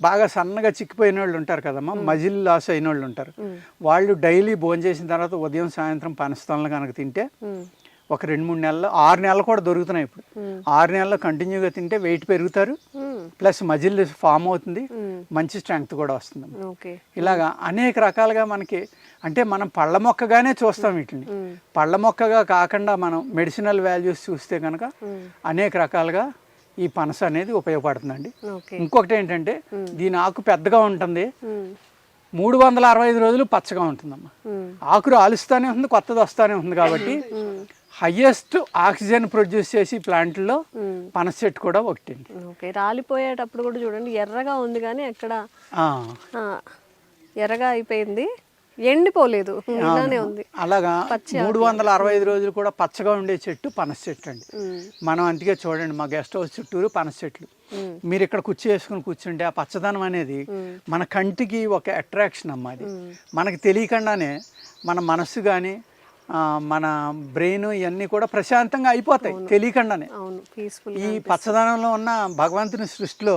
బాగా సన్నగా చిక్కిపోయిన వాళ్ళు ఉంటారు కదమ్మా, మజిల్ లాస్ అయిన వాళ్ళు ఉంటారు. వాళ్ళు డైలీ భోజనం చేసిన తర్వాత ఉదయం సాయంత్రం పనస్తోనలు కనుక తింటే ఒక 2-3 నెలలు, 6 నెలలు కూడా దొరుకుతున్నాయి ఇప్పుడు. 6 నెలలు కంటిన్యూగా తింటే వెయిట్ పెరుగుతారు, ప్లస్ మజిల్ ఫామ్ అవుతుంది, మంచి స్ట్రెంగ్త్ కూడా వస్తుంది. ఇలాగా అనేక రకాలుగా మనకి అంటే మనం పళ్ళ మొక్కగానే చూస్తాం వీటిని. పళ్ళ మొక్కగా కాకుండా మనం మెడిసినల్ వాల్యూస్ చూస్తే కనుక అనేక రకాలుగా ఈ పనస అనేది ఉపయోగపడుతుందండి. ఇంకొకటి ఏంటంటే దీని ఆకు పెద్దగా ఉంటుంది, 365 రోజులు పచ్చగా ఉంటుందమ్మా. ఆకు రాలుస్తానే ఉంటుంది, కొత్తది వస్తానే ఉంటుంది. కాబట్టి హైయెస్ట్ ఆక్సిజన్ ప్రొడ్యూస్ చేసి ప్లాంట్లో పనస చెట్టు కూడా ఒకటి. రాలిపోయేటప్పుడు కూడా చూడండి ఎర్రగా ఉంది, కానీ ఎక్కడ ఎర్రగా అయిపోయింది, ఎండిపోలేదు, ఇలానే ఉంది. అలాగా 365 రోజులు కూడా పచ్చగా ఉండే చెట్టు పనస చెట్టు అండి. మనం అందుకే చూడండి మా గెస్ట్ హౌస్ చుట్టూరు పనస చెట్లు. మీరు ఇక్కడ కుర్చీ వేసుకుని కూర్చుంటే ఆ పచ్చదనం అనేది మన కంటికి ఒక అట్రాక్షన్ అమ్మా. అది మనకి తెలియకుండానే మన మనస్సు కానీ మన బ్రెయిన్ ఇవన్నీ కూడా ప్రశాంతంగా అయిపోతాయి తెలియకుండానే. ఈ పచ్చదనంలో ఉన్న భగవంతుని సృష్టిలో